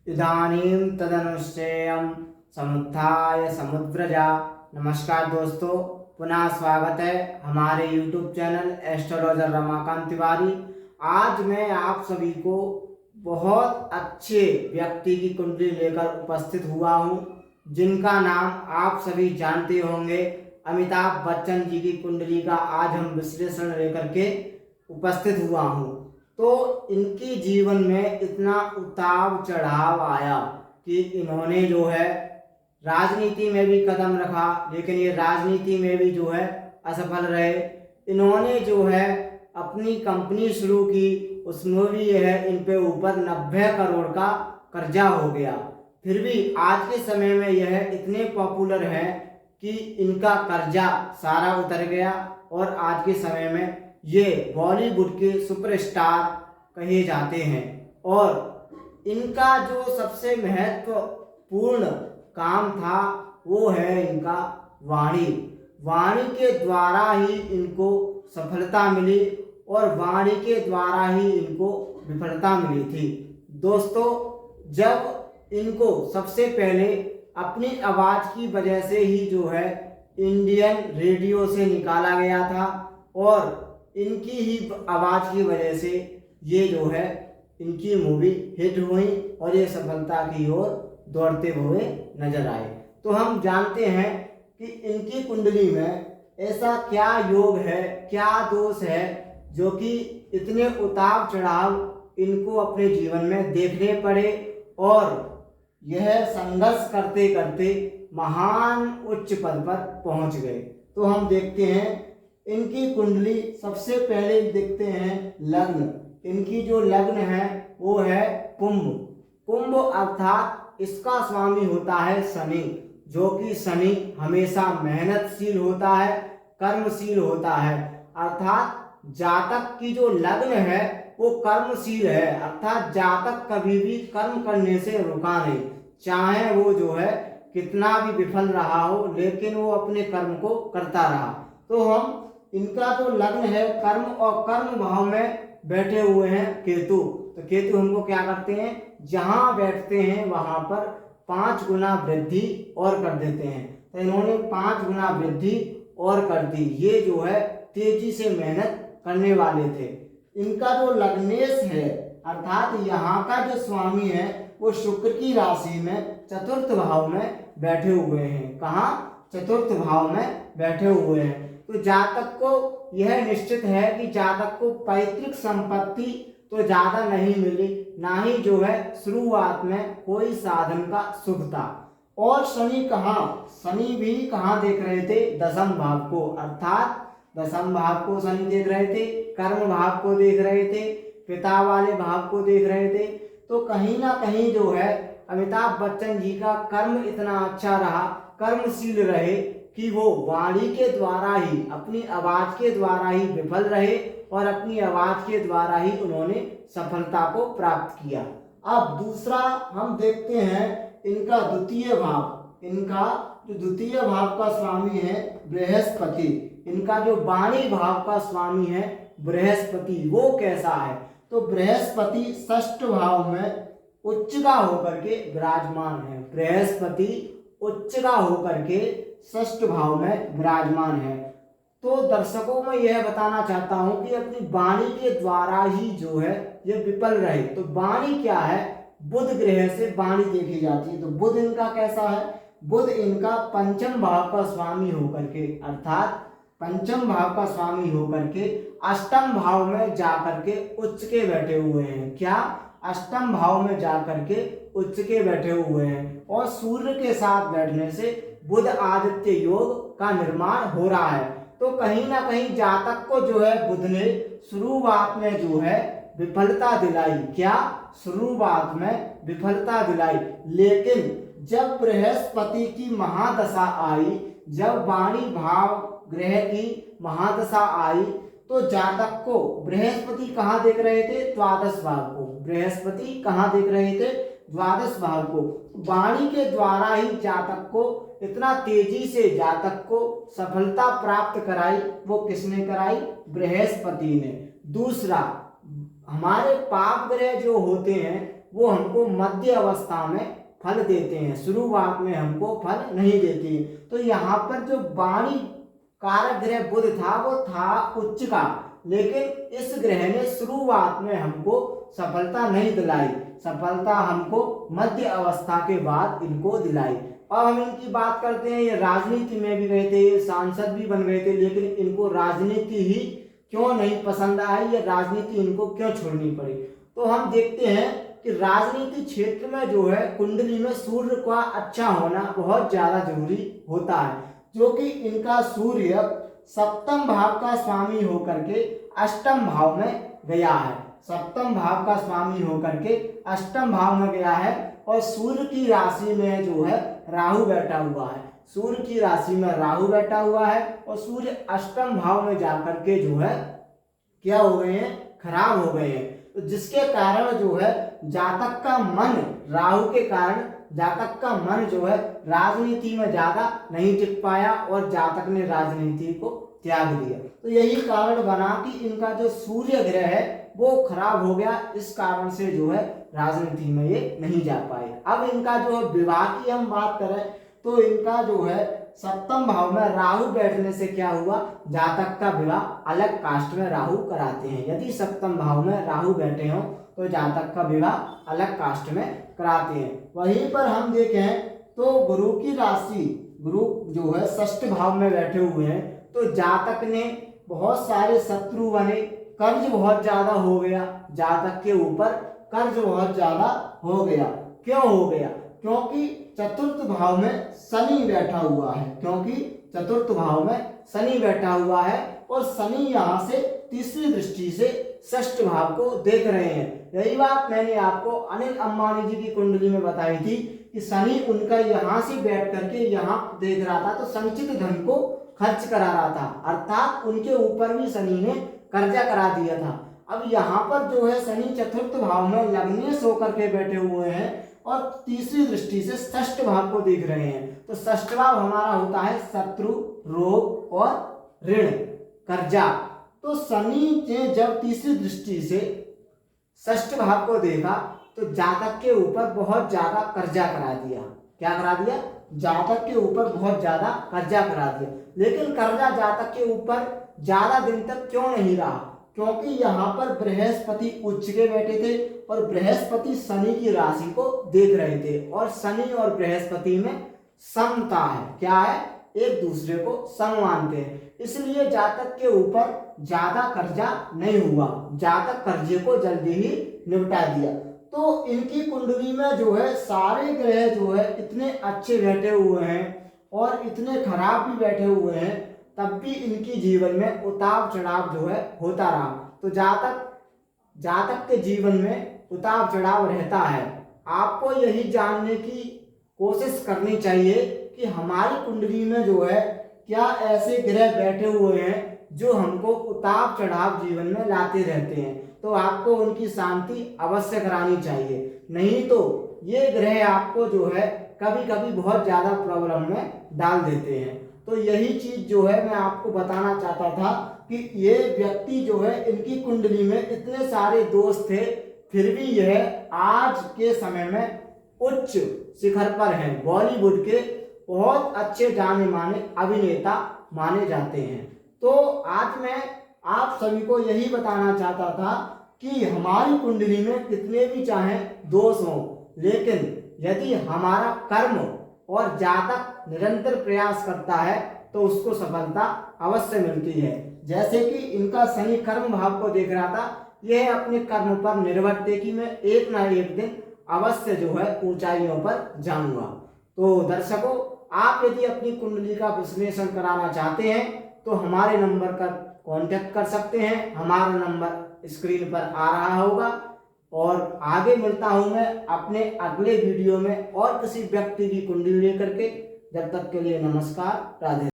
इदानीं तदनुष्ठेयं समुत्थाय समुद्रजा। नमस्कार दोस्तों, पुनः स्वागत है हमारे YouTube channel astrologer Ramakant Tiwari. आज मैं आप सभी को बहुत अच्छे व्यक्ति की कुंडली लेकर उपस्थित हुआ हूँ, जिनका नाम आप सभी जानते होंगे। अमिताभ बच्चन जी की कुंडली का आज हम विश्लेषण लेकर के उपस्थित हुआ हूँ। तो इनके जीवन में इतना उतार चढ़ाव आया कि इन्होंने जो है राजनीति में भी कदम रखा, लेकिन ये राजनीति में भी जो है असफल रहे। इन्होंने जो है अपनी कंपनी शुरू की, उसमें भी यह इन पे ऊपर 90 करोड़ का कर्जा हो गया। फिर भी आज के समय में यह इतने पॉपुलर हैं कि इनका कर्जा सारा उतर गया और आज के समय में ये बॉलीवुड के सुपरस्टार कहे जाते हैं। और इनका जो सबसे महत्वपूर्ण काम था वो है इनका वाणी। वाणी के द्वारा ही इनको सफलता मिली और वाणी के द्वारा ही इनको विफलता मिली थी। दोस्तों, जब इनको सबसे पहले अपनी आवाज़ की वजह से ही जो है इंडियन रेडियो से निकाला गया था और इनकी ही आवाज़ की वजह से ये जो है इनकी मूवी हिट हुई और ये सफलता की ओर दौड़ते हुए नजर आए। तो हम जानते हैं कि इनकी कुंडली में ऐसा क्या योग है, क्या दोष है जो कि इतने उतार चढ़ाव इनको अपने जीवन में देखने पड़े और यह संघर्ष करते करते महान उच्च पद पर पहुंच गए। तो हम देखते हैं इनकी कुंडली। सबसे पहले देखते हैं लग्न। इनकी जो लग्न है वो है कुंभ। कुंभ अर्थात इसका स्वामी होता है शनि, जो कि शनि हमेशा मेहनतशील होता है, कर्मशील होता है। अर्थात जातक की जो लग्न है वो कर्मशील है, अर्थात जातक कभी भी कर्म करने से रुका नहीं। चाहे वो जो है कितना भी विफल रहा हो, लेकिन वो अपने कर्म को करता रहा। तो हम इनका जो लग्न है कर्म और कर्म भाव में बैठे हुए हैं केतु। तो केतु हमको क्या करते हैं, जहां बैठते हैं वहां पर 5 गुना वृद्धि और कर देते हैं। तो इन्होंने 5 गुना वृद्धि और कर दी। ये जो है तेजी से मेहनत करने वाले थे। इनका जो लग्नेश है अर्थात यहाँ का जो स्वामी है वो शुक्र की राशि में चतुर्थ भाव में बैठे हुए हैं। कहाँ? चतुर्थ भाव में बैठे हुए हैं। तो जातक को यह निश्चित है कि जातक को पैतृक संपत्ति तो ज्यादा नहीं मिली, ना ही जो है शुरुआत में कोई साधन का सुख था। और शनि कहाँ? शनि भी कहाँ देख रहे थे? दशम भाव को। अर्थात दशम भाव को शनि देख रहे थे, कर्म भाव को देख रहे थे, पिता वाले भाव को देख रहे थे। तो कहीं ना कहीं जो है अमिताभ बच्चन जी का कर्म इतना अच्छा रहा, कर्मशील रहे कि वो वाणी के द्वारा ही, अपनी आवाज के द्वारा ही विफल रहे और अपनी आवाज के द्वारा ही उन्होंने सफलता को प्राप्त किया। अब दूसरा हम देखते हैं इनका द्वितीय भाव। इनका जो द्वितीय भाव का स्वामी है बृहस्पति, इनका जो वाणी भाव का स्वामी है बृहस्पति, वो कैसा है? तो बृहस्पति षष्ठ भाव में उच्च का होकर के विराजमान है। बृहस्पति उच्च का होकर के षष्ठ भाव में विराजमान है। तो दर्शकों में यह बताना चाहता हूं कि अपनी वाणी के द्वारा ही जो है ये विफल रहे। तो वाणी क्या है? बुध ग्रह से वाणी देखी जाती है। तो बुध इनका कैसा है? बुध इनका पंचम भाव का स्वामी होकर के, अर्थात पंचम भाव का स्वामी होकर के अष्टम भाव में जाकर के उच्च के बैठे हुए हैं। क्या? अष्टम भाव में जाकर के उच्च के बैठे हुए हैं। और सूर्य के साथ बैठने से बुध आदित्य योग का निर्माण हो रहा है। तो कहीं ना कहीं जातक को जो है बुध ने शुरुआत में जो है विफलता दिलाई। क्या? शुरुआत में विफलता दिलाई, लेकिन जब बृहस्पति की महादशा आई, जब वाणी भाव ग्रह की महादशा आई, तो जातक को बृहस्पति कहाँ देख रहे थे? द्वादश भाव को। बृहस्पति कहाँ देख रहे थे? द्वादश भाव को। वाणी के द्वारा ही जातक को इतना तेजी से जातक को सफलता प्राप्त कराई। वो किसने कराई? बृहस्पति ने। दूसरा, हमारे पाप ग्रह जो होते हैं वो हमको मध्य अवस्था में फल देते हैं, शुरुआत में हमको फल नहीं देती। तो यहाँ पर जो वाणी कारक ग्रह बुध था वो था उच्च का, लेकिन इस ग्रह ने शुरुआत में हमको सफलता नहीं दिलाई, सफलता हमको मध्य अवस्था के बाद इनको दिलाई। अब हम इनकी बात करते हैं, ये राजनीति में भी गए थे, ये सांसद भी बन गए थे, लेकिन इनको राजनीति ही क्यों नहीं पसंद आई, ये राजनीति इनको क्यों छोड़नी पड़ी। तो हम देखते हैं कि राजनीति क्षेत्र में जो है कुंडली में सूर्य का अच्छा होना बहुत ज्यादा जरूरी होता है, जो कि इनका सूर्य सप्तम भाव का स्वामी होकर के अष्टम भाव में गया है, सप्तम भाव का स्वामी होकर के अष्टम भाव में गया है, और सूर्य की राशि में जो है राहु बैठा हुआ है, सूर्य की राशि में राहु बैठा हुआ है, और सूर्य अष्टम भाव में जाकर के जो है क्या हो गए हैं, खराब हो गए हैं। तो जिसके कारण जो है जातक का मन, राहु के कारण जातक का मन जो है राजनीति में ज्यादा नहीं टिक पाया और जातक ने राजनीति को त्याग दिया। तो यही कारण बना कि इनका जो सूर्य ग्रह है वो खराब हो गया, इस कारण से जो है राजनीति में ये नहीं जा पाए। अब इनका जो है विवाह की हम बात करें तो इनका जो है सप्तम भाव में राहु बैठने से क्या हुआ, जातक का विवाह अलग कास्ट में राहु कराते हैं। यदि सप्तम भाव में राहु बैठे हो तो जातक का विवाह अलग कास्ट में कराते हैं। वहीं पर हम देखें तो गुरु की राशि, गुरु जो है षष्ठ भाव में बैठे हुए हैं, तो जातक ने बहुत सारे शत्रु बने, कर्ज बहुत ज्यादा हो गया, जातक के ऊपर कर्ज बहुत ज्यादा हो गया। क्यों हो गया, क्योंकि चतुर्थ भाव में शनि बैठा हुआ है, क्योंकि चतुर्थ भाव में शनि बैठा हुआ है, और शनि यहाँ से तीसरी दृष्टि से षष्ठ भाव को देख रहे हैं। यही बात मैंने आपको अनिल अंबानी जी की कुंडली में बताई थी कि शनि उनका यहाँ से बैठ करके यहाँ देख रहा था, तो संचित धन को खर्च करा रहा था, अर्थात उनके ऊपर भी शनि ने कर्जा करा दिया था। अब यहाँ पर जो है शनि चतुर्थ भाव में लग्नेश होकर के बैठे हुए हैं और तीसरी दृष्टि से षष्ठ भाव को देख रहे हैं। तो षष्ठ भाव हमारा होता है शत्रु, रोग और ऋण, कर्जा। तो शनि ने जब तीसरी दृष्टि से षष्ठ भाव को देखा तो जातक के ऊपर बहुत ज्यादा कर्जा करा दिया। क्या करा दिया, जातक के ऊपर बहुत ज्यादा कर्जा करा दिया। लेकिन कर्जा जातक के ऊपर ज्यादा दिन तक क्यों नहीं रहा, क्योंकि यहाँ पर बृहस्पति उच्च के बैठे थे और बृहस्पति शनि की राशि को देख रहे थे, और शनि और बृहस्पति में समता है, क्या है, एक दूसरे को सम मानते हैं, इसलिए जातक के ऊपर ज्यादा कर्जा नहीं हुआ, जातक कर्जे को जल्दी ही निपटा दिया। तो इनकी कुंडली में जो है सारे ग्रह जो है इतने अच्छे बैठे हुए हैं और इतने खराब भी बैठे हुए हैं, तब भी इनकी जीवन में उतार चढ़ाव जो है होता रहा। तो जातक के जीवन में उतार चढ़ाव रहता है। आपको यही जानने की कोशिश करनी चाहिए कि हमारी कुंडली में जो है क्या ऐसे ग्रह बैठे हुए हैं जो हमको उतार चढ़ाव जीवन में लाते रहते हैं, तो आपको उनकी शांति अवश्य करानी चाहिए। नहीं तो ये ग्रह आपको जो है कभी कभी बहुत ज्यादा प्रॉब्लम में डाल देते हैं। तो यही चीज जो है मैं आपको बताना चाहता था कि ये व्यक्ति जो है इनकी कुंडली में इतने सारे दोस्त थे, फिर भी यह आज के समय में उच्च शिखर पर हैं, बॉलीवुड के बहुत अच्छे जाने माने अभिनेता माने जाते हैं। तो आज मैं आप सभी को यही बताना चाहता था कि हमारी कुंडली में कितने भी चाहे दोष हों, लेकिन यदि हमारा कर्म और जातक निरंतर प्रयास करता है तो उसको सफलता अवश्य मिलती है। जैसे कि इनका शनि कर्म भाव को देख रहा था, यह अपने कर्म पर निर्भर थे कि मैं एक ना एक दिन अवश्य जो है ऊंचाइयों पर जाऊंगा। तो दर्शकों, आप यदि अपनी कुंडली का विश्लेषण कराना चाहते हैं तो हमारे नंबर का कांटेक्ट कर सकते हैं। हमारा नंबर स्क्रीन पर आ रहा होगा, और आगे मिलता हूं मैं अपने अगले वीडियो में और किसी व्यक्ति की कुंडली लेकर के। जब तक के लिए नमस्कार, राधे।